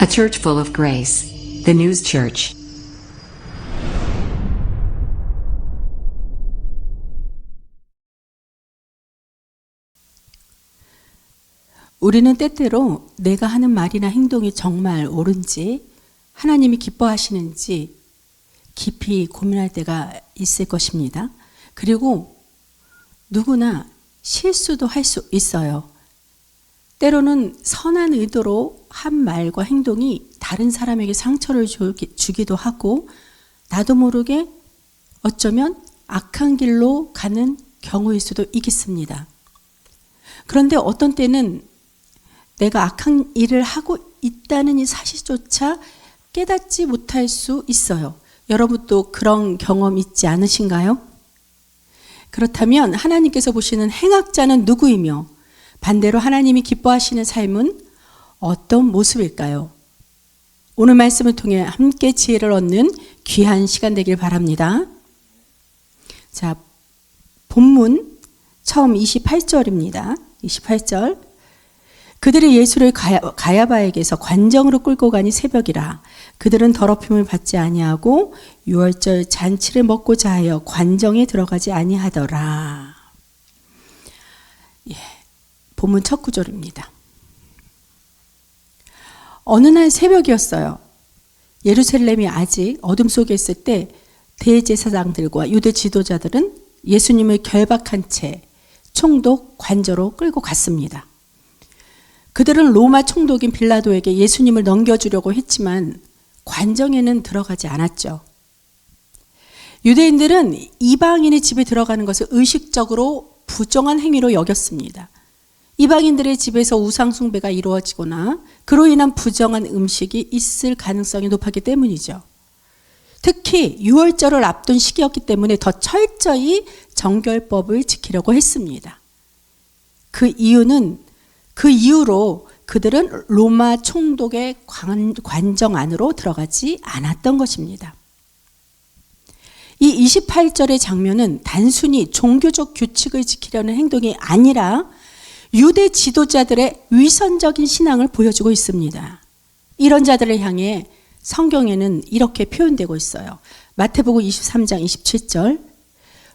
A church full of grace. The News Church. 우리는 때때로 내가 하는 말이나 행동이 정말 옳은지, 하나님이 기뻐하시는지 깊이 고민할 때가 있을 것입니다. 그리고 누구나 실수도 할 수 있어요. 때로는 선한 의도로 한 말과 행동이 다른 사람에게 상처를 주기도 하고, 나도 모르게 어쩌면 악한 길로 가는 경우일 수도 있겠습니다. 그런데 어떤 때는 내가 악한 일을 하고 있다는 이 사실조차 깨닫지 못할 수 있어요. 여러분도 그런 경험 있지 않으신가요? 그렇다면 하나님께서 보시는 행악자는 누구이며 반대로 하나님이 기뻐하시는 삶은 어떤 모습일까요? 오늘 말씀을 통해 함께 지혜를 얻는 귀한 시간 되길 바랍니다. 자, 본문 처음 28절입니다. 28절. 그들이 예수를 가야바에게서 관정으로 끌고 가니 새벽이라. 그들은 더럽힘을 받지 아니하고 유월절 잔치를 먹고자 하여 관정에 들어가지 아니하더라. 예, 본문 첫 구절입니다. 어느 날 새벽이었어요. 예루살렘이 아직 어둠 속에 있을 때 대제사장들과 유대 지도자들은 예수님을 결박한 채 총독 관저로 끌고 갔습니다. 그들은 로마 총독인 빌라도에게 예수님을 넘겨주려고 했지만 관정에는 들어가지 않았죠. 유대인들은 이방인의 집에 들어가는 것을 의식적으로 부정한 행위로 여겼습니다. 이방인들의 집에서 우상숭배가 이루어지거나 그로 인한 부정한 음식이 있을 가능성이 높았기 때문이죠. 특히 유월절을 앞둔 시기였기 때문에 더 철저히 정결법을 지키려고 했습니다. 그 이유로 그들은 로마 총독의 관정 안으로 들어가지 않았던 것입니다. 이 28절의 장면은 단순히 종교적 규칙을 지키려는 행동이 아니라 유대 지도자들의 위선적인 신앙을 보여주고 있습니다. 이런 자들을 향해 성경에는 이렇게 표현되고 있어요. 마태복음 23장 27절.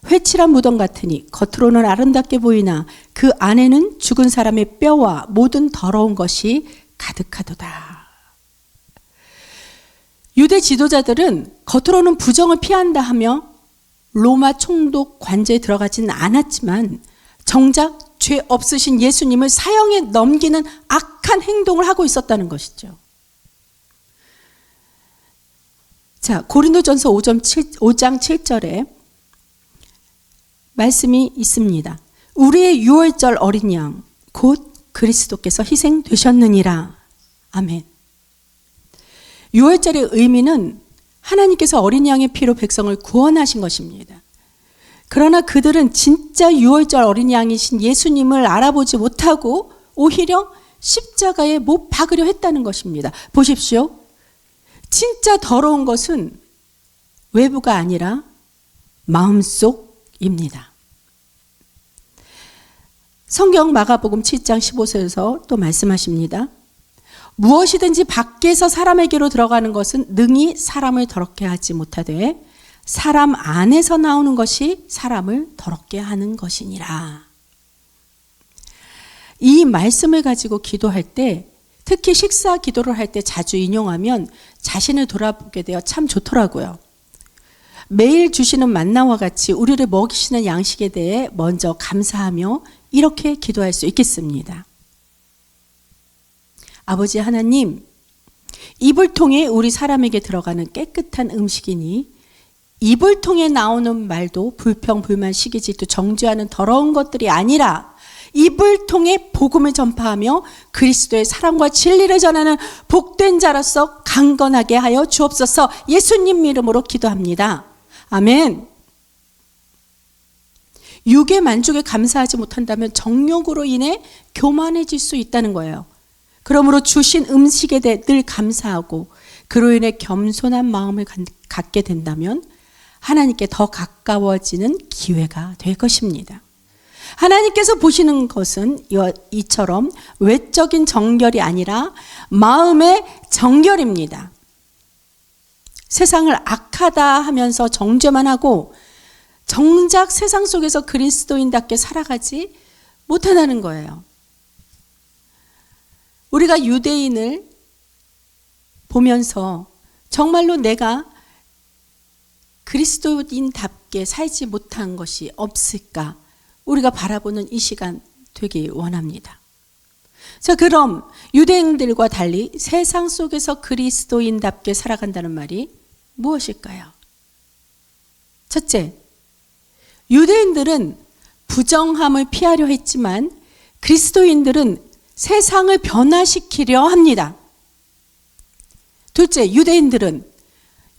회칠한 무덤 같으니 겉으로는 아름답게 보이나 그 안에는 죽은 사람의 뼈와 모든 더러운 것이 가득하도다. 유대 지도자들은 겉으로는 부정을 피한다 하며 로마 총독 관저에 들어가지는 않았지만 정작 죄 없으신 예수님을 사형에 넘기는 악한 행동을 하고 있었다는 것이죠. 자, 고린도전서 5장 7절에 말씀이 있습니다. 우리의 유월절 어린 양 곧 그리스도께서 희생되셨느니라. 아멘. 유월절의 의미는 하나님께서 어린 양의 피로 백성을 구원하신 것입니다. 그러나 그들은 진짜 유월절 어린 양이신 예수님을 알아보지 못하고 오히려 십자가에 못 박으려 했다는 것입니다. 보십시오. 진짜 더러운 것은 외부가 아니라 마음속입니다. 성경 마가복음 7장 15절에서 또 말씀하십니다. 무엇이든지 밖에서 사람에게로 들어가는 것은 능히 사람을 더럽게 하지 못하되 사람 안에서 나오는 것이 사람을 더럽게 하는 것이니라. 이 말씀을 가지고 기도할 때, 특히 식사 기도를 할 때 자주 인용하면 자신을 돌아보게 되어 참 좋더라고요. 매일 주시는 만나와 같이 우리를 먹이시는 양식에 대해 먼저 감사하며 이렇게 기도할 수 있겠습니다. 아버지 하나님, 입을 통해 우리 사람에게 들어가는 깨끗한 음식이니 입을 통해 나오는 말도 불평, 불만, 시기, 질투, 정죄하는 더러운 것들이 아니라 입을 통해 복음을 전파하며 그리스도의 사랑과 진리를 전하는 복된 자로서 강건하게 하여 주옵소서. 예수님 이름으로 기도합니다. 아멘. 육의 만족에 감사하지 못한다면 정욕으로 인해 교만해질 수 있다는 거예요. 그러므로 주신 음식에 대해 늘 감사하고 그로 인해 겸손한 마음을 갖게 된다면 하나님께 더 가까워지는 기회가 될 것입니다. 하나님께서 보시는 것은 이처럼 외적인 정결이 아니라 마음의 정결입니다. 세상을 악하다 하면서 정죄만 하고 정작 세상 속에서 그리스도인답게 살아가지 못한다는 거예요. 우리가 유대인을 보면서 정말로 내가 그리스도인답게 살지 못한 것이 없을까? 우리가 바라보는 이 시간 되기 원합니다. 자, 그럼 유대인들과 달리 세상 속에서 그리스도인답게 살아간다는 말이 무엇일까요? 첫째, 유대인들은 부정함을 피하려 했지만 그리스도인들은 세상을 변화시키려 합니다. 둘째, 유대인들은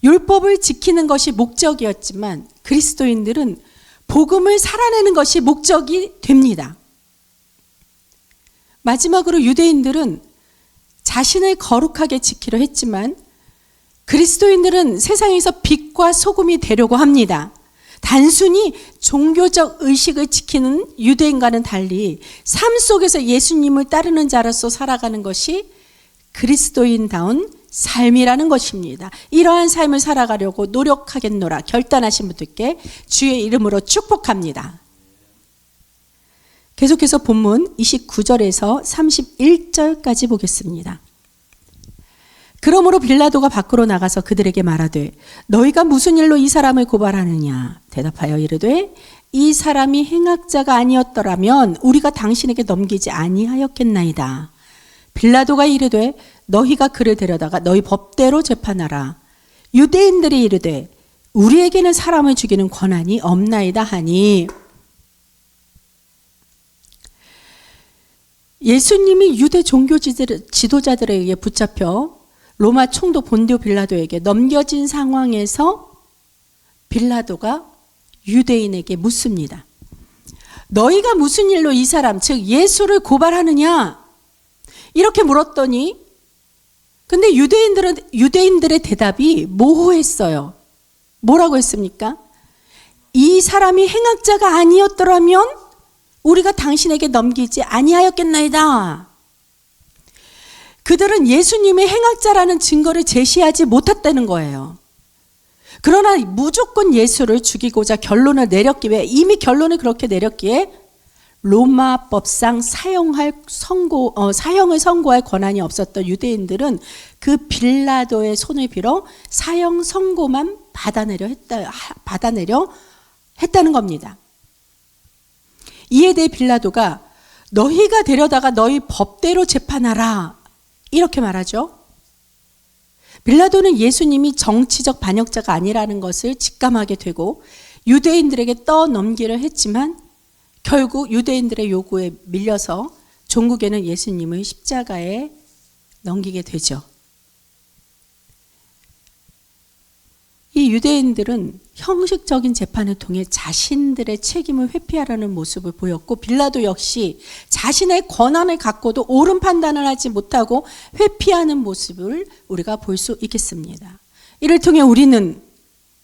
율법을 지키는 것이 목적이었지만 그리스도인들은 복음을 살아내는 것이 목적이 됩니다. 마지막으로 유대인들은 자신을 거룩하게 지키려 했지만 그리스도인들은 세상에서 빛과 소금이 되려고 합니다. 단순히 종교적 의식을 지키는 유대인과는 달리 삶 속에서 예수님을 따르는 자로서 살아가는 것이 그리스도인다운 삶이라는 것입니다. 이러한 삶을 살아가려고 노력하겠노라 결단하신 분들께 주의 이름으로 축복합니다. 계속해서 본문 29절에서 31절까지 보겠습니다. 그러므로 빌라도가 밖으로 나가서 그들에게 말하되 너희가 무슨 일로 이 사람을 고발하느냐? 대답하여 이르되 이 사람이 행악자가 아니었더라면 우리가 당신에게 넘기지 아니하였겠나이다. 빌라도가 이르되 너희가 그를 데려다가 너희 법대로 재판하라. 유대인들이 이르되 우리에게는 사람을 죽이는 권한이 없나이다 하니 예수님이 유대 종교 지도자들에 의해 붙잡혀 로마 총독 본디오 빌라도에게 넘겨진 상황에서 빌라도가 유대인에게 묻습니다. 너희가 무슨 일로 이 사람, 즉 예수를 고발하느냐? 이렇게 물었더니 근데 유대인들의 대답이 모호했어요. 뭐라고 했습니까? 이 사람이 행악자가 아니었더라면 우리가 당신에게 넘기지 아니하였겠나이다. 그들은 예수님의 행악자라는 증거를 제시하지 못했다는 거예요. 그러나 무조건 예수를 죽이고자 결론을 내렸기에 이미 결론을 그렇게 내렸기에 로마 법상 사형을 선고할 권한이 없었던 유대인들은 그 빌라도의 손을 빌어 사형 선고만 받아내려 했다는 겁니다. 이에 대해 빌라도가 너희가 데려다가 너희 법대로 재판하라 이렇게 말하죠. 빌라도는 예수님이 정치적 반역자가 아니라는 것을 직감하게 되고 유대인들에게 떠넘기려 했지만 결국 유대인들의 요구에 밀려서 종국에는 예수님을 십자가에 넘기게 되죠. 이 유대인들은 형식적인 재판을 통해 자신들의 책임을 회피하려는 모습을 보였고 빌라도 역시 자신의 권한을 갖고도 옳은 판단을 하지 못하고 회피하는 모습을 우리가 볼 수 있겠습니다. 이를 통해 우리는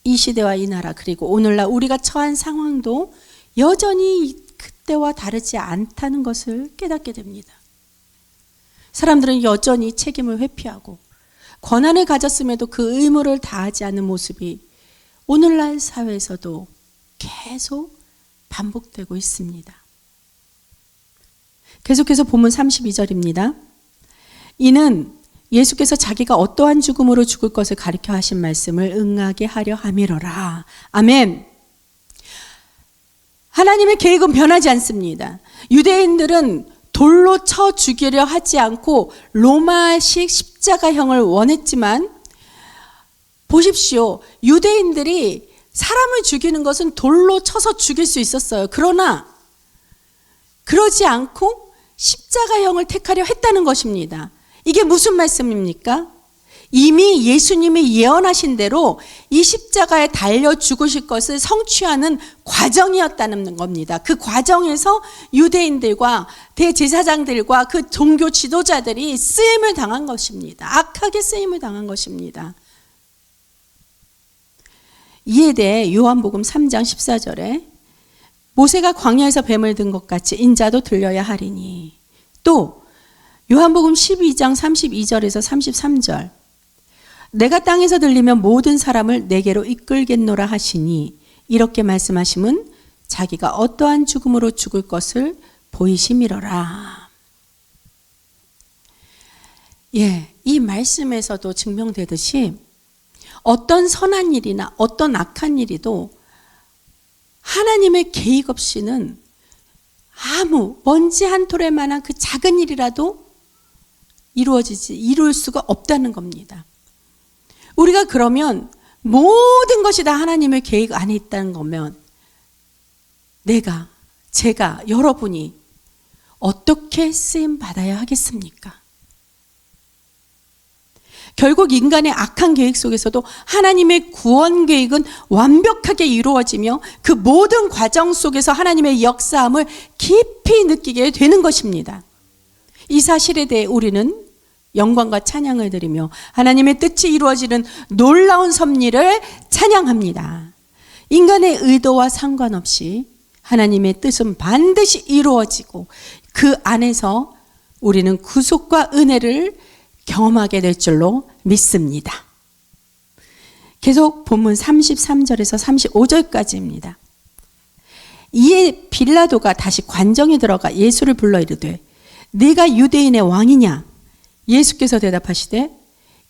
이 시대와 이 나라 그리고 오늘날 우리가 처한 상황도 여전히 그때와 다르지 않다는 것을 깨닫게 됩니다. 사람들은 여전히 책임을 회피하고 권한을 가졌음에도 그 의무를 다하지 않는 모습이 오늘날 사회에서도 계속 반복되고 있습니다. 계속해서 본문 32절입니다. 이는 예수께서 자기가 어떠한 죽음으로 죽을 것을 가리켜 하신 말씀을 응하게 하려 함이로라. 아멘. 하나님의 계획은 변하지 않습니다. 유대인들은 돌로 쳐 죽이려 하지 않고 로마식 십자가형을 원했지만 보십시오. 유대인들이 사람을 죽이는 것은 돌로 쳐서 죽일 수 있었어요. 그러나 그러지 않고 십자가형을 택하려 했다는 것입니다. 이게 무슨 말씀입니까? 이미 예수님이 예언하신 대로 이 십자가에 달려 죽으실 것을 성취하는 과정이었다는 겁니다. 그 과정에서 유대인들과 대제사장들과 그 종교 지도자들이 쓰임을 당한 것입니다. 악하게 쓰임을 당한 것입니다. 이에 대해 요한복음 3장 14절에 모세가 광야에서 뱀을 든 것 같이 인자도 들려야 하리니. 또 요한복음 12장 32절에서 33절. 내가 땅에서 들리면 모든 사람을 내게로 이끌겠노라 하시니 이렇게 말씀하심은 자기가 어떠한 죽음으로 죽을 것을 보이심이로라. 예, 이 말씀에서도 증명되듯이 어떤 선한 일이나 어떤 악한 일이도 하나님의 계획 없이는 아무 먼지 한 톨에만한 그 작은 일이라도 이루을 수가 없다는 겁니다. 우리가 그러면 모든 것이 다 하나님의 계획 안에 있다는 거면 내가, 제가, 여러분이 어떻게 쓰임 받아야 하겠습니까? 결국 인간의 악한 계획 속에서도 하나님의 구원 계획은 완벽하게 이루어지며 그 모든 과정 속에서 하나님의 역사함을 깊이 느끼게 되는 것입니다. 이 사실에 대해 우리는 영광과 찬양을 드리며 하나님의 뜻이 이루어지는 놀라운 섭리를 찬양합니다. 인간의 의도와 상관없이 하나님의 뜻은 반드시 이루어지고 그 안에서 우리는 구속과 은혜를 경험하게 될 줄로 믿습니다. 계속 본문 33절에서 35절까지입니다. 이에 빌라도가 다시 관정에 들어가 예수를 불러 이르되 네가 유대인의 왕이냐? 예수께서 대답하시되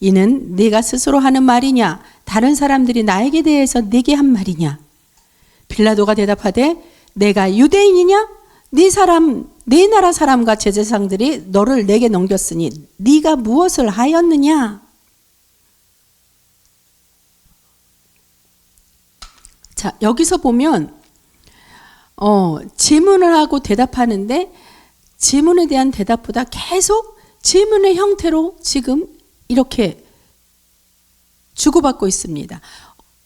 이는 네가 스스로 하는 말이냐? 다른 사람들이 나에게 대해서 네게 한 말이냐? 빌라도가 대답하되 내가 유대인이냐? 네 나라 사람과 제사장들이 너를 내게 넘겼으니 네가 무엇을 하였느냐? 자, 여기서 보면 질문을 하고 대답하는데 질문에 대한 대답보다 계속 질문의 형태로 지금 이렇게 주고받고 있습니다.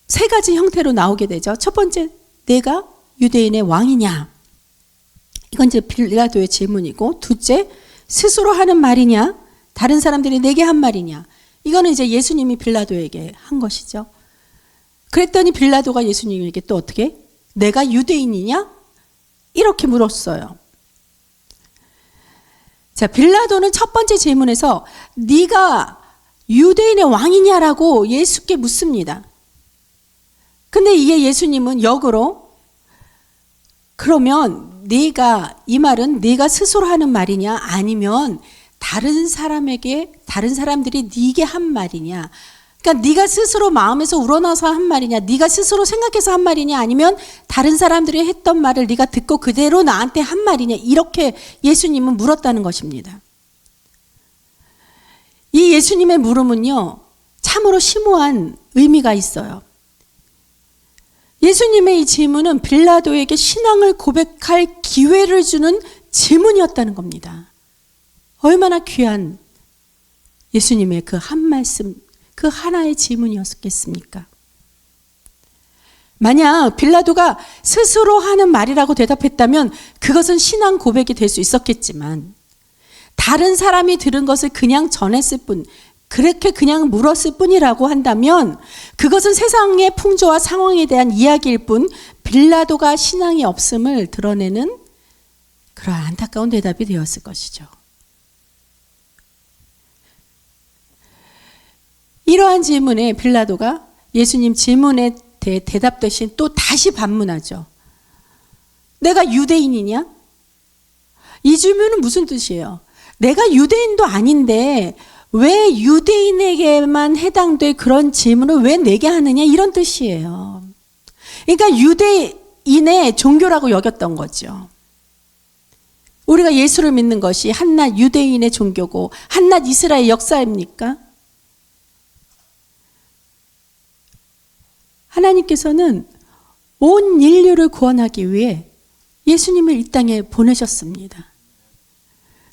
세 가지 형태로 나오게 되죠. 첫 번째, 내가 유대인의 왕이냐? 이건 이제 빌라도의 질문이고, 둘째, 스스로 하는 말이냐? 다른 사람들이 내게 한 말이냐? 이거는 이제 예수님이 빌라도에게 한 것이죠. 그랬더니 빌라도가 예수님에게 또 어떻게? 내가 유대인이냐? 이렇게 물었어요. 자, 빌라도는 첫 번째 질문에서 네가 유대인의 왕이냐라고 예수께 묻습니다. 근데 이게 예수님은 역으로 그러면 이 말은 네가 스스로 하는 말이냐 아니면 다른 사람들이 네게 한 말이냐? 그러니까 네가 스스로 마음에서 우러나서 한 말이냐? 네가 스스로 생각해서 한 말이냐? 아니면 다른 사람들이 했던 말을 네가 듣고 그대로 나한테 한 말이냐? 이렇게 예수님은 물었다는 것입니다. 이 예수님의 물음은요, 참으로 심오한 의미가 있어요. 예수님의 이 질문은 빌라도에게 신앙을 고백할 기회를 주는 질문이었다는 겁니다. 얼마나 귀한 예수님의 그 한 말씀, 그 하나의 질문이었겠습니까? 만약 빌라도가 스스로 하는 말이라고 대답했다면 그것은 신앙 고백이 될 수 있었겠지만 다른 사람이 들은 것을 그냥 전했을 뿐, 그렇게 그냥 물었을 뿐이라고 한다면 그것은 세상의 풍조와 상황에 대한 이야기일 뿐 빌라도가 신앙이 없음을 드러내는 그러한 안타까운 대답이 되었을 것이죠. 이러한 질문에 빌라도가 예수님 질문에 대해 대답 대신 또 다시 반문하죠. 내가 유대인이냐? 이 질문은 무슨 뜻이에요? 내가 유대인도 아닌데 왜 유대인에게만 해당될 그런 질문을 왜 내게 하느냐? 이런 뜻이에요. 그러니까 유대인의 종교라고 여겼던 거죠. 우리가 예수를 믿는 것이 한낱 유대인의 종교고 한낱 이스라엘 역사입니까? 하나님께서는 온 인류를 구원하기 위해 예수님을 이 땅에 보내셨습니다.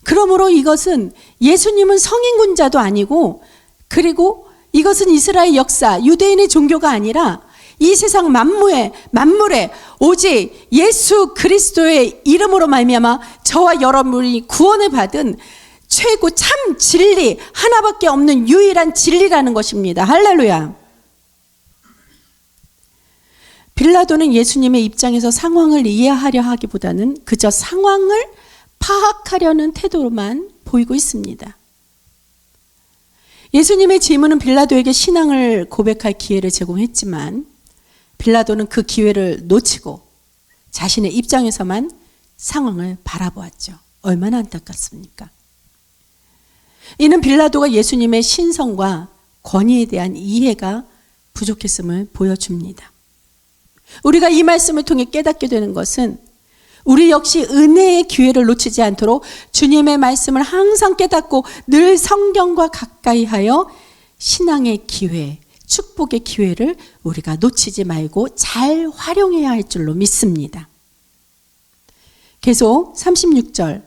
그러므로 이것은 예수님은 성인군자도 아니고, 그리고 이것은 이스라엘 역사, 유대인의 종교가 아니라 이 세상 만물에 오직 예수 그리스도의 이름으로 말미암아 저와 여러분이 구원을 받은 최고 참 진리, 하나밖에 없는 유일한 진리라는 것입니다. 할렐루야. 빌라도는 예수님의 입장에서 상황을 이해하려 하기보다는 그저 상황을 파악하려는 태도로만 보이고 있습니다. 예수님의 질문은 빌라도에게 신앙을 고백할 기회를 제공했지만 빌라도는 그 기회를 놓치고 자신의 입장에서만 상황을 바라보았죠. 얼마나 안타깝습니까? 이는 빌라도가 예수님의 신성과 권위에 대한 이해가 부족했음을 보여줍니다. 우리가 이 말씀을 통해 깨닫게 되는 것은 우리 역시 은혜의 기회를 놓치지 않도록 주님의 말씀을 항상 깨닫고 늘 성경과 가까이 하여 신앙의 기회, 축복의 기회를 우리가 놓치지 말고 잘 활용해야 할 줄로 믿습니다. 계속 36절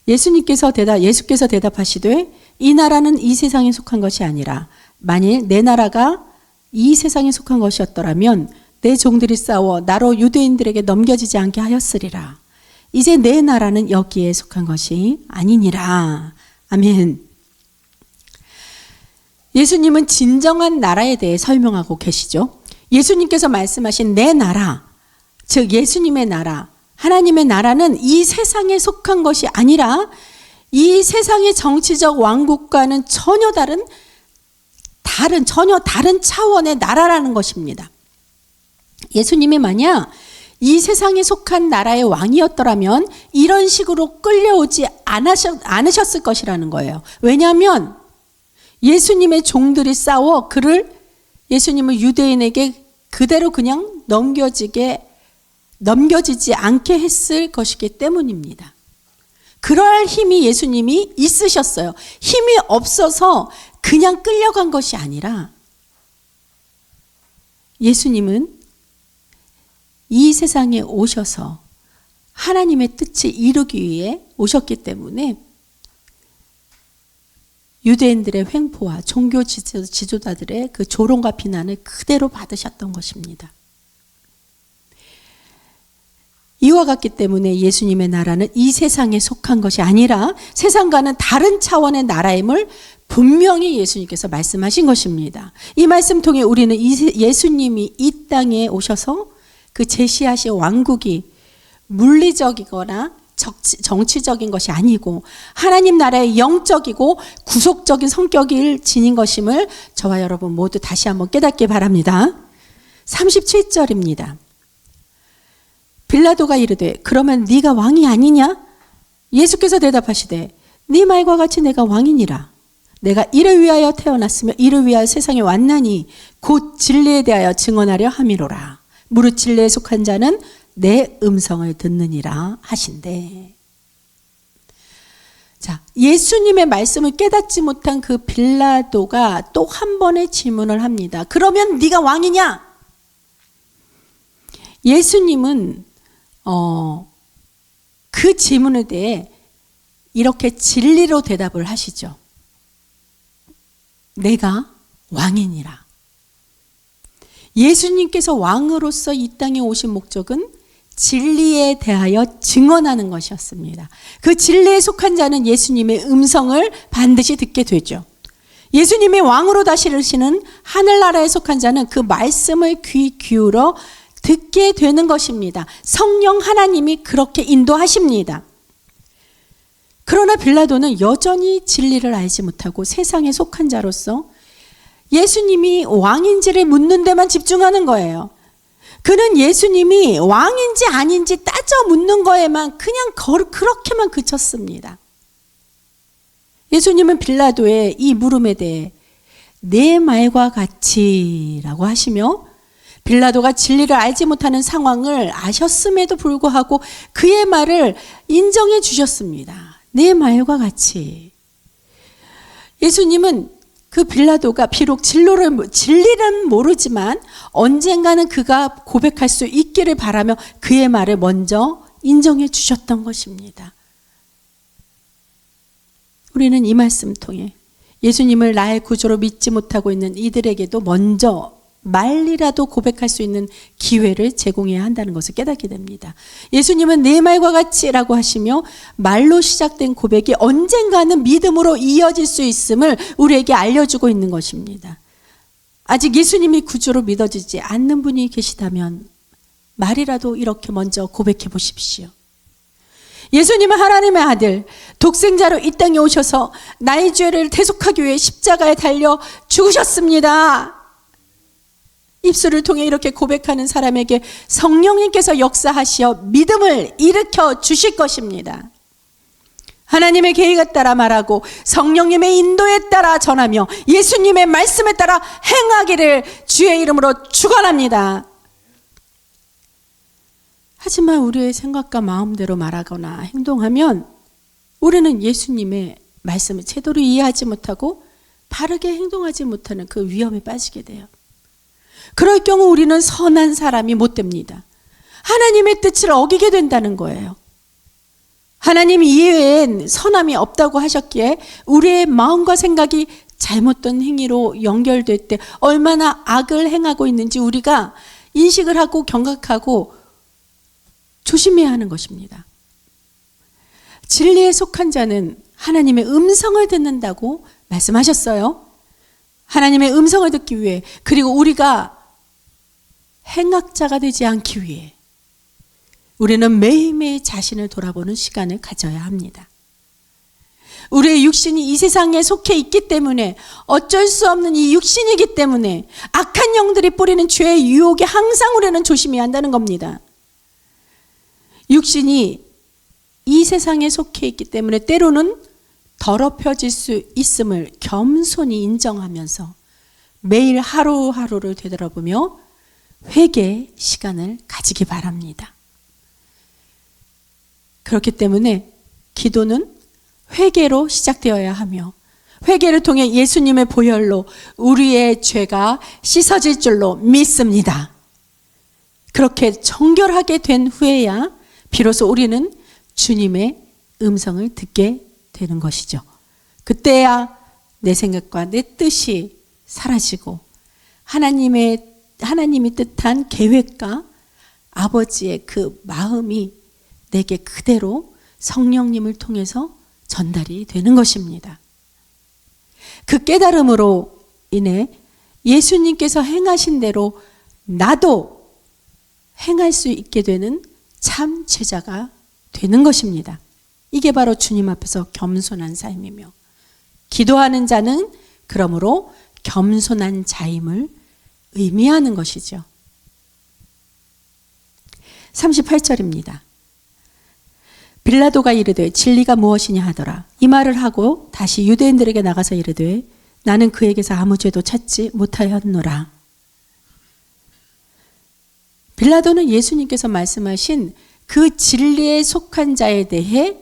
예수께서 대답하시되 이 나라는 이 세상에 속한 것이 아니라 만일 내 나라가 이 세상에 속한 것이었더라면 내 종들이 싸워 나로 유대인들에게 넘겨지지 않게 하였으리라. 이제 내 나라는 여기에 속한 것이 아니니라. 아멘. 예수님은 진정한 나라에 대해 설명하고 계시죠. 예수님께서 말씀하신 내 나라, 즉 예수님의 나라, 하나님의 나라는 이 세상에 속한 것이 아니라 이 세상의 정치적 왕국과는 전혀 다른 차원의 나라라는 것입니다. 예수님이 만약 이 세상에 속한 나라의 왕이었더라면 이런 식으로 끌려오지 않으셨을 것이라는 거예요. 왜냐하면 예수님의 종들이 싸워 예수님을 유대인에게 그대로 그냥 넘겨지지 않게 했을 것이기 때문입니다. 그럴 힘이 예수님이 있으셨어요. 힘이 없어서 그냥 끌려간 것이 아니라 예수님은 이 세상에 오셔서 하나님의 뜻을 이루기 위해 오셨기 때문에 유대인들의 횡포와 종교 지도자들의 그 조롱과 비난을 그대로 받으셨던 것입니다. 이와 같기 때문에 예수님의 나라는 이 세상에 속한 것이 아니라 세상과는 다른 차원의 나라임을 분명히 예수님께서 말씀하신 것입니다. 이 말씀 통해 우리는 예수님이 이 땅에 오셔서 그 제시하신 왕국이 물리적이거나 정치적인 것이 아니고 하나님 나라의 영적이고 구속적인 성격을 지닌 것임을 저와 여러분 모두 다시 한번 깨닫기 바랍니다. 37절입니다. 빌라도가 이르되 그러면 네가 왕이 아니냐? 예수께서 대답하시되 네 말과 같이 내가 왕이니라. 내가 이를 위하여 태어났으며 이를 위하여 세상에 왔나니 곧 진리에 대하여 증언하려 함이로라. 무릇 진리에 속한 자는 내 음성을 듣느니라 하신대. 자, 예수님의 말씀을 깨닫지 못한 그 빌라도가 또 한 번의 질문을 합니다. 그러면 네가 왕이냐? 예수님은 그 질문에 대해 이렇게 진리로 대답을 하시죠. 내가 왕이니라. 예수님께서 왕으로서 이 땅에 오신 목적은 진리에 대하여 증언하는 것이었습니다. 그 진리에 속한 자는 예수님의 음성을 반드시 듣게 되죠. 예수님이 왕으로 다스리시는 하늘나라에 속한 자는 그 말씀을 귀 기울여 듣게 되는 것입니다. 성령 하나님이 그렇게 인도하십니다. 그러나 빌라도는 여전히 진리를 알지 못하고 세상에 속한 자로서 예수님이 왕인지를 묻는 데만 집중하는 거예요. 그는 예수님이 왕인지 아닌지 따져 묻는 거에만 그냥 그렇게만 그쳤습니다. 예수님은 빌라도의 이 물음에 대해 내 말과 같이라고 하시며 빌라도가 진리를 알지 못하는 상황을 아셨음에도 불구하고 그의 말을 인정해 주셨습니다. 내 말과 같이. 예수님은 그 빌라도가 비록 진리는 모르지만 언젠가는 그가 고백할 수 있기를 바라며 그의 말을 먼저 인정해 주셨던 것입니다. 우리는 이 말씀 통해 예수님을 나의 구주로 믿지 못하고 있는 이들에게도 먼저 말이라도 고백할 수 있는 기회를 제공해야 한다는 것을 깨닫게 됩니다. 예수님은 내 말과 같이라고 하시며 말로 시작된 고백이 언젠가는 믿음으로 이어질 수 있음을 우리에게 알려주고 있는 것입니다. 아직 예수님이 구주로 믿어지지 않는 분이 계시다면 말이라도 이렇게 먼저 고백해 보십시오. 예수님은 하나님의 아들, 독생자로 이 땅에 오셔서 나의 죄를 대속하기 위해 십자가에 달려 죽으셨습니다. 입술을 통해 이렇게 고백하는 사람에게 성령님께서 역사하시어 믿음을 일으켜 주실 것입니다. 하나님의 계획에 따라 말하고 성령님의 인도에 따라 전하며 예수님의 말씀에 따라 행하기를 주의 이름으로 축원합니다. 하지만 우리의 생각과 마음대로 말하거나 행동하면 우리는 예수님의 말씀을 제대로 이해하지 못하고 바르게 행동하지 못하는 그 위험에 빠지게 돼요. 그럴 경우 우리는 선한 사람이 못 됩니다. 하나님의 뜻을 어기게 된다는 거예요. 하나님 이외엔 선함이 없다고 하셨기에 우리의 마음과 생각이 잘못된 행위로 연결될 때 얼마나 악을 행하고 있는지 우리가 인식을 하고 경각하고 조심해야 하는 것입니다. 진리에 속한 자는 하나님의 음성을 듣는다고 말씀하셨어요. 하나님의 음성을 듣기 위해, 그리고 우리가 행악자가 되지 않기 위해 우리는 매일매일 자신을 돌아보는 시간을 가져야 합니다. 우리의 육신이 이 세상에 속해 있기 때문에, 어쩔 수 없는 이 육신이기 때문에 악한 영들이 뿌리는 죄의 유혹에 항상 우리는 조심해야 한다는 겁니다. 육신이 이 세상에 속해 있기 때문에 때로는 더럽혀질 수 있음을 겸손히 인정하면서 매일 하루하루를 되돌아보며 회개의 시간을 가지기 바랍니다. 그렇기 때문에 기도는 회개로 시작되어야 하며, 회개를 통해 예수님의 보혈로 우리의 죄가 씻어질 줄로 믿습니다. 그렇게 정결하게 된 후에야 비로소 우리는 주님의 음성을 듣게 되는 것이죠. 그때야 내 생각과 내 뜻이 사라지고 하나님이 뜻한 계획과 아버지의 그 마음이 내게 그대로 성령님을 통해서 전달이 되는 것입니다. 그 깨달음으로 인해 예수님께서 행하신 대로 나도 행할 수 있게 되는 참 제자가 되는 것입니다. 이게 바로 주님 앞에서 겸손한 삶이며, 기도하는 자는 그러므로 겸손한 자임을 의미하는 것이죠. 38절입니다. 빌라도가 이르되 진리가 무엇이냐 하더라. 이 말을 하고 다시 유대인들에게 나가서 이르되 나는 그에게서 아무 죄도 찾지 못하였노라. 빌라도는 예수님께서 말씀하신 그 진리에 속한 자에 대해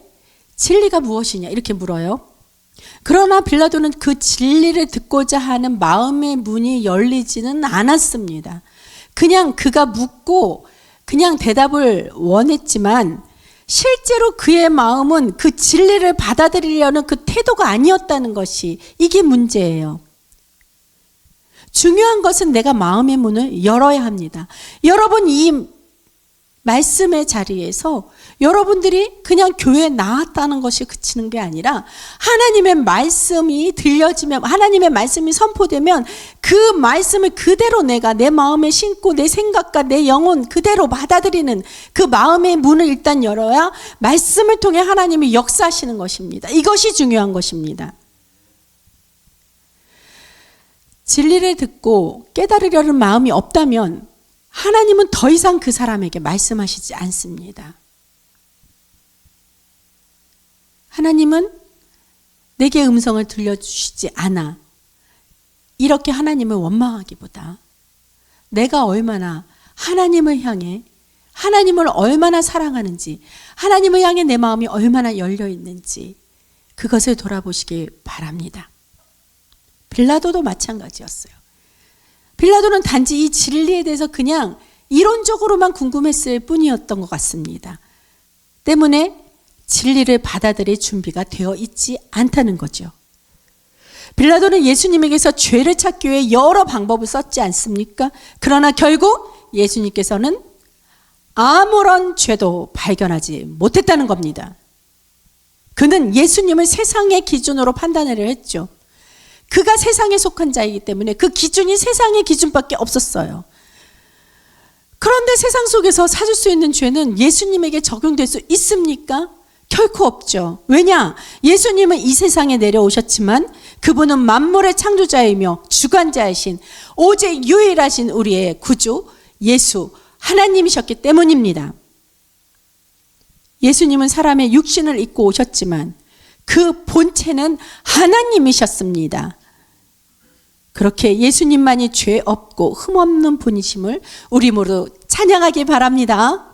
진리가 무엇이냐 이렇게 물어요. 그러나 빌라도는 그 진리를 듣고자 하는 마음의 문이 열리지는 않았습니다. 그냥 그가 묻고 그냥 대답을 원했지만 실제로 그의 마음은 그 진리를 받아들이려는 그 태도가 아니었다는 것이, 이게 문제예요. 중요한 것은 내가 마음의 문을 열어야 합니다. 여러분, 이 말씀의 자리에서 여러분들이 그냥 교회에 나왔다는 것이 그치는 게 아니라 하나님의 말씀이 들려지면, 하나님의 말씀이 선포되면 그 말씀을 그대로 내가 내 마음에 심고 내 생각과 내 영혼 그대로 받아들이는 그 마음의 문을 일단 열어야 말씀을 통해 하나님이 역사하시는 것입니다. 이것이 중요한 것입니다. 진리를 듣고 깨달으려는 마음이 없다면 하나님은 더 이상 그 사람에게 말씀하시지 않습니다. 하나님은 내게 음성을 들려주시지 않아. 이렇게 하나님을 원망하기보다 내가 얼마나 하나님을 향해, 하나님을 얼마나 사랑하는지, 하나님을 향해 내 마음이 얼마나 열려 있는지 그것을 돌아보시길 바랍니다. 빌라도도 마찬가지였어요. 빌라도는 단지 이 진리에 대해서 그냥 이론적으로만 궁금했을 뿐이었던 것 같습니다. 때문에 진리를 받아들일 준비가 되어 있지 않다는 거죠. 빌라도는 예수님에게서 죄를 찾기 위해 여러 방법을 썼지 않습니까? 그러나 결국 예수님께서는 아무런 죄도 발견하지 못했다는 겁니다. 그는 예수님을 세상의 기준으로 판단을 했죠. 그가 세상에 속한 자이기 때문에 그 기준이 세상의 기준밖에 없었어요. 그런데 세상 속에서 찾을 수 있는 죄는 예수님에게 적용될 수 있습니까? 결코 없죠. 왜냐? 예수님은 이 세상에 내려오셨지만 그분은 만물의 창조자이며 주관자이신 오직 유일하신 우리의 구주 예수 하나님이셨기 때문입니다. 예수님은 사람의 육신을 입고 오셨지만 그 본체는 하나님이셨습니다. 그렇게 예수님만이 죄 없고 흠없는 분이심을 우리 모두 찬양하기 바랍니다.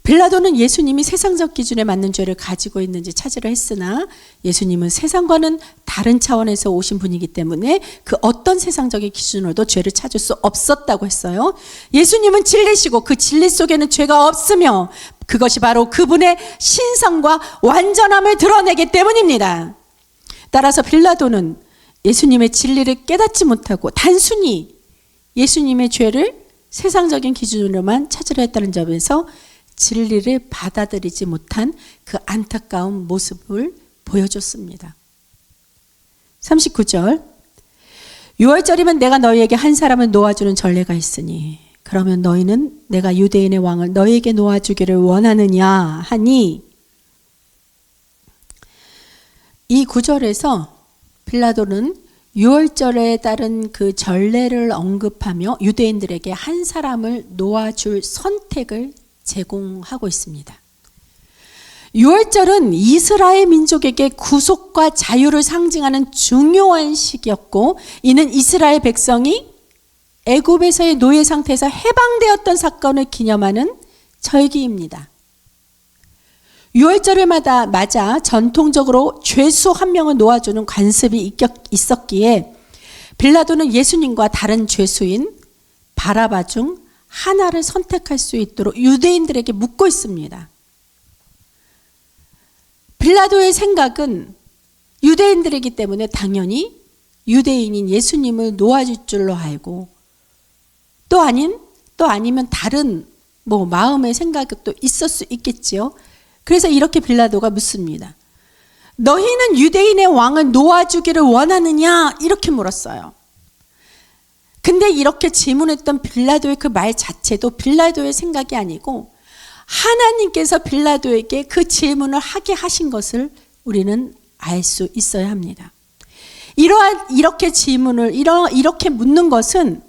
빌라도는 예수님이 세상적 기준에 맞는 죄를 가지고 있는지 찾으려 했으나 예수님은 세상과는 다른 차원에서 오신 분이기 때문에 그 어떤 세상적인 기준으로도 죄를 찾을 수 없었다고 했어요. 예수님은 진리시고 그 진리 속에는 죄가 없으며 그것이 바로 그분의 신성과 완전함을 드러내기 때문입니다. 따라서 빌라도는 예수님의 진리를 깨닫지 못하고 단순히 예수님의 죄를 세상적인 기준으로만 찾으려 했다는 점에서 진리를 받아들이지 못한 그 안타까운 모습을 보여줬습니다. 39절, 6월절이면 내가 너희에게 한 사람을 놓아주는 전례가 있으니 그러면 너희는 내가 유대인의 왕을 너희에게 놓아주기를 원하느냐 하니, 이 구절에서 빌라도는 유월절에 따른 그 전례를 언급하며 유대인들에게 한 사람을 놓아줄 선택을 제공하고 있습니다. 유월절은 이스라엘 민족에게 구속과 자유를 상징하는 중요한 시기였고, 이는 이스라엘 백성이 애굽에서의 노예 상태에서 해방되었던 사건을 기념하는 절기입니다. 유월절을마다 맞아 전통적으로 죄수 한 명을 놓아주는 관습이 있었기에 빌라도는 예수님과 다른 죄수인 바라바 중 하나를 선택할 수 있도록 유대인들에게 묻고 있습니다. 빌라도의 생각은 유대인들이기 때문에 당연히 유대인인 예수님을 놓아줄 줄로 알고, 또 아니면 다른 마음의 생각이 또 있을 수 있겠지요. 그래서 이렇게 빌라도가 묻습니다. 너희는 유대인의 왕을 놓아주기를 원하느냐? 이렇게 물었어요. 근데 이렇게 질문했던 빌라도의 그 말 자체도 빌라도의 생각이 아니고 하나님께서 빌라도에게 그 질문을 하게 하신 것을 우리는 알 수 있어야 합니다. 이렇게 질문을 이렇게 묻는 것은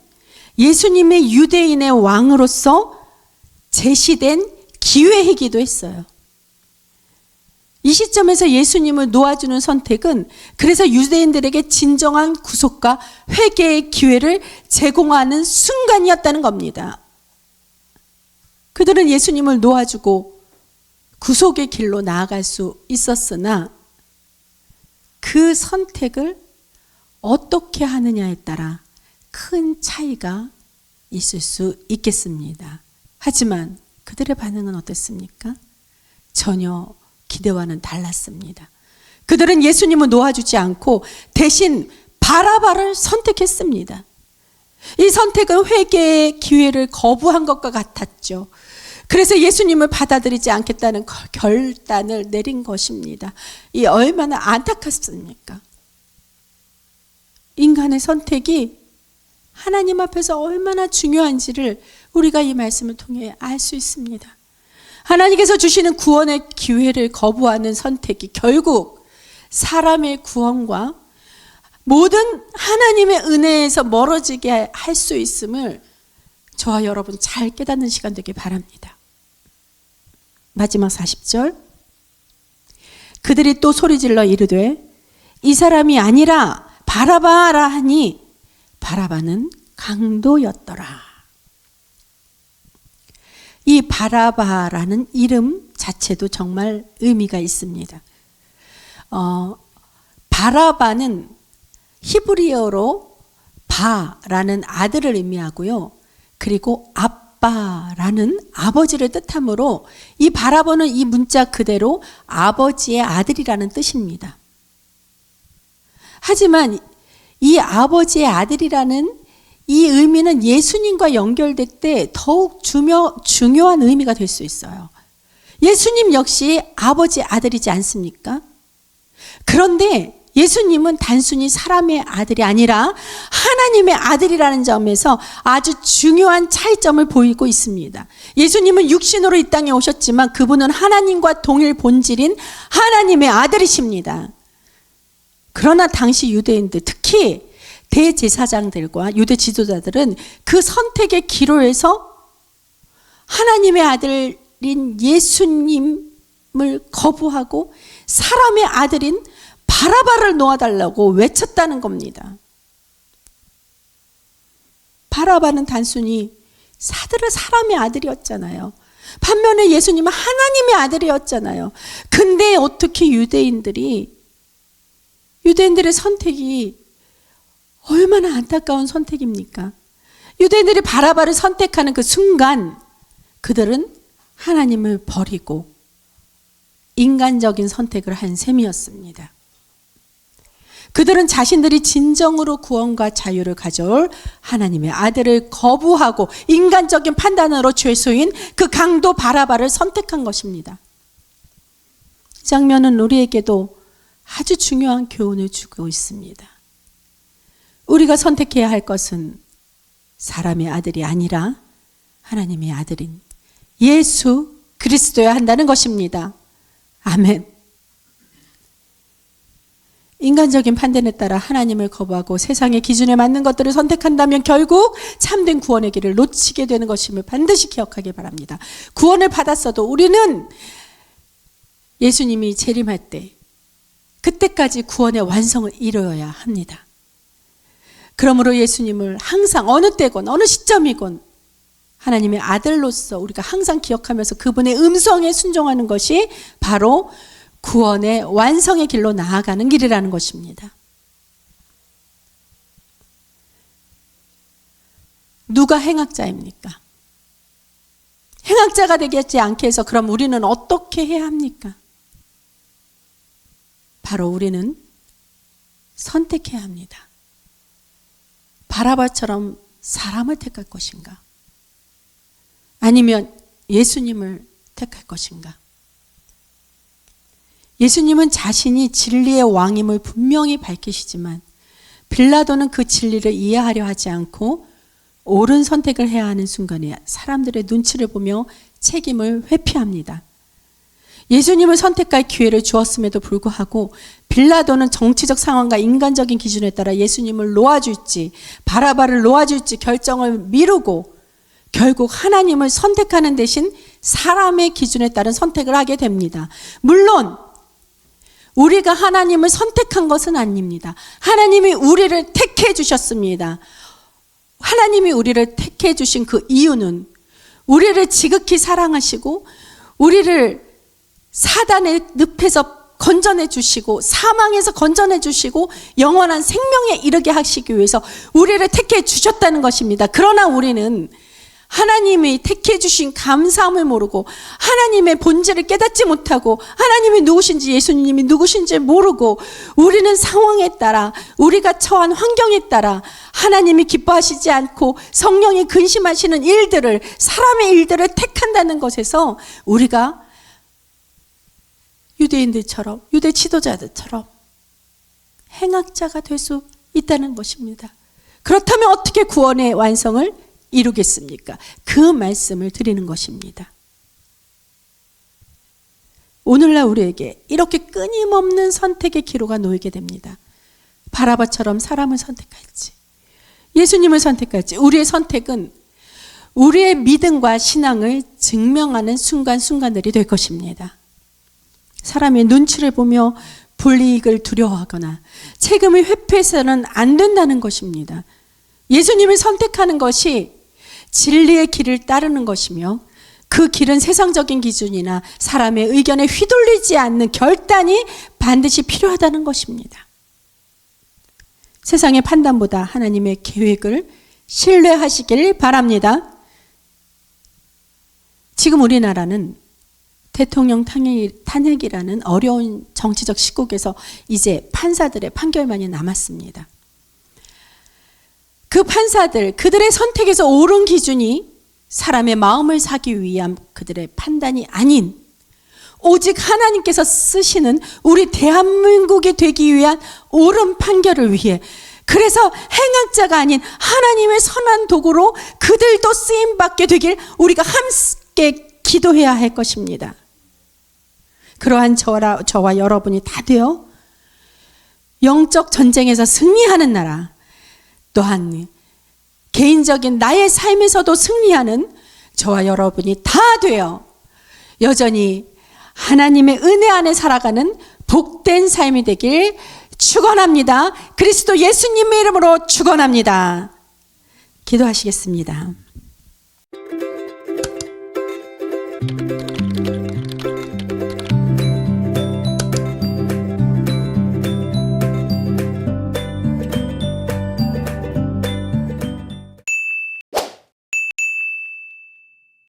예수님의 유대인의 왕으로서 제시된 기회이기도 했어요. 이 시점에서 예수님을 놓아주는 선택은 그래서 유대인들에게 진정한 구속과 회개의 기회를 제공하는 순간이었다는 겁니다. 그들은 예수님을 놓아주고 구속의 길로 나아갈 수 있었으나 그 선택을 어떻게 하느냐에 따라 큰 차이가 있을 수 있겠습니다. 하지만 그들의 반응은 어땠습니까? 전혀 기대와는 달랐습니다. 그들은 예수님을 놓아주지 않고 대신 바라바를 선택했습니다. 이 선택은 회개의 기회를 거부한 것과 같았죠. 그래서 예수님을 받아들이지 않겠다는 결단을 내린 것입니다. 이 얼마나 안타깝습니까? 인간의 선택이 하나님 앞에서 얼마나 중요한지를 우리가 이 말씀을 통해 알 수 있습니다. 하나님께서 주시는 구원의 기회를 거부하는 선택이 결국 사람의 구원과 모든 하나님의 은혜에서 멀어지게 할 수 있음을 저와 여러분 잘 깨닫는 시간 되길 바랍니다. 마지막 40절, 그들이 또 소리질러 이르되 이 사람이 아니라 바라바라 하니 바라바는 강도였더라. 이 바라바라는 이름 자체도 정말 의미가 있습니다. 바라바는 히브리어로 바라는 아들을 의미하고요. 그리고 아빠라는 아버지를 뜻하므로 이 바라바는 이 문자 그대로 아버지의 아들이라는 뜻입니다. 하지만 이 아버지의 아들이라는 이 의미는 예수님과 연결될 때 더욱 중요한 의미가 될 수 있어요. 예수님 역시 아버지의 아들이지 않습니까? 그런데 예수님은 단순히 사람의 아들이 아니라 하나님의 아들이라는 점에서 아주 중요한 차이점을 보이고 있습니다. 예수님은 육신으로 이 땅에 오셨지만 그분은 하나님과 동일 본질인 하나님의 아들이십니다. 그러나 당시 유대인들, 특히 대제사장들과 유대 지도자들은 그 선택의 기로에서 하나님의 아들인 예수님을 거부하고 사람의 아들인 바라바를 놓아달라고 외쳤다는 겁니다. 바라바는 단순히 사람의 아들이었잖아요. 반면에 예수님은 하나님의 아들이었잖아요. 근데 어떻게 유대인들의 선택이 얼마나 안타까운 선택입니까? 유대인들이 바라바를 선택하는 그 순간 그들은 하나님을 버리고 인간적인 선택을 한 셈이었습니다. 그들은 자신들이 진정으로 구원과 자유를 가져올 하나님의 아들을 거부하고 인간적인 판단으로 죄수인 그 강도 바라바를 선택한 것입니다. 이 장면은 우리에게도 아주 중요한 교훈을 주고 있습니다. 우리가 선택해야 할 것은 사람의 아들이 아니라 하나님의 아들인 예수 그리스도여야 한다는 것입니다. 아멘. 인간적인 판단에 따라 하나님을 거부하고 세상의 기준에 맞는 것들을 선택한다면 결국 참된 구원의 길을 놓치게 되는 것임을 반드시 기억하기 바랍니다. 구원을 받았어도 우리는 예수님이 재림할 때 그때까지 구원의 완성을 이루어야 합니다. 그러므로 예수님을 항상 어느 때건 어느 시점이건 하나님의 아들로서 우리가 항상 기억하면서 그분의 음성에 순종하는 것이 바로 구원의 완성의 길로 나아가는 길이라는 것입니다. 누가 행악자입니까? 행악자가 되지 않게 해서 그럼 우리는 어떻게 해야 합니까? 바로 우리는 선택해야 합니다. 바라바처럼 사람을 택할 것인가? 아니면 예수님을 택할 것인가? 예수님은 자신이 진리의 왕임을 분명히 밝히시지만 빌라도는 그 진리를 이해하려 하지 않고 옳은 선택을 해야 하는 순간에 사람들의 눈치를 보며 책임을 회피합니다. 예수님을 선택할 기회를 주었음에도 불구하고 빌라도는 정치적 상황과 인간적인 기준에 따라 예수님을 놓아줄지 바라바를 놓아줄지 결정을 미루고 결국 하나님을 선택하는 대신 사람의 기준에 따른 선택을 하게 됩니다. 물론 우리가 하나님을 선택한 것은 아닙니다. 하나님이 우리를 택해 주셨습니다. 하나님이 우리를 택해 주신 그 이유는 우리를 지극히 사랑하시고 우리를 사단의 늪에서 건져내 주시고 사망에서 건져내 주시고 영원한 생명에 이르게 하시기 위해서 우리를 택해 주셨다는 것입니다. 그러나 우리는 하나님이 택해 주신 감사함을 모르고 하나님의 본질을 깨닫지 못하고 하나님이 누구신지 예수님이 누구신지 모르고 우리는 상황에 따라 우리가 처한 환경에 따라 하나님이 기뻐하시지 않고 성령이 근심하시는 일들을 사람의 일들을 택한다는 것에서 우리가 유대인들처럼 유대 지도자들처럼 행악자가 될 수 있다는 것입니다. 그렇다면 어떻게 구원의 완성을 이루겠습니까? 그 말씀을 드리는 것입니다. 오늘날 우리에게 이렇게 끊임없는 선택의 기로가 놓이게 됩니다. 바라바처럼 사람을 선택할지 예수님을 선택할지 우리의 선택은 우리의 믿음과 신앙을 증명하는 순간순간들이 될 것입니다. 사람의 눈치를 보며 불이익을 두려워하거나 책임을 회피해서는 안 된다는 것입니다. 예수님을 선택하는 것이 진리의 길을 따르는 것이며 그 길은 세상적인 기준이나 사람의 의견에 휘둘리지 않는 결단이 반드시 필요하다는 것입니다. 세상의 판단보다 하나님의 계획을 신뢰하시길 바랍니다. 지금 우리나라는 대통령 탄핵이라는 어려운 정치적 시국에서 이제 판사들의 판결만이 남았습니다. 그 판사들, 그들의 선택에서 옳은 기준이 사람의 마음을 사기 위한 그들의 판단이 아닌 오직 하나님께서 쓰시는 우리 대한민국이 되기 위한 옳은 판결을 위해, 그래서 행악자가 아닌 하나님의 선한 도구로 그들도 쓰임받게 되길 우리가 함께 기도해야 할 것입니다. 그러한 저와 여러분이 다 되어 영적 전쟁에서 승리하는 나라, 또한 개인적인 나의 삶에서도 승리하는 저와 여러분이 다 되어 여전히 하나님의 은혜 안에 살아가는 복된 삶이 되길 축원합니다. 그리스도 예수님의 이름으로 축원합니다. 기도하시겠습니다.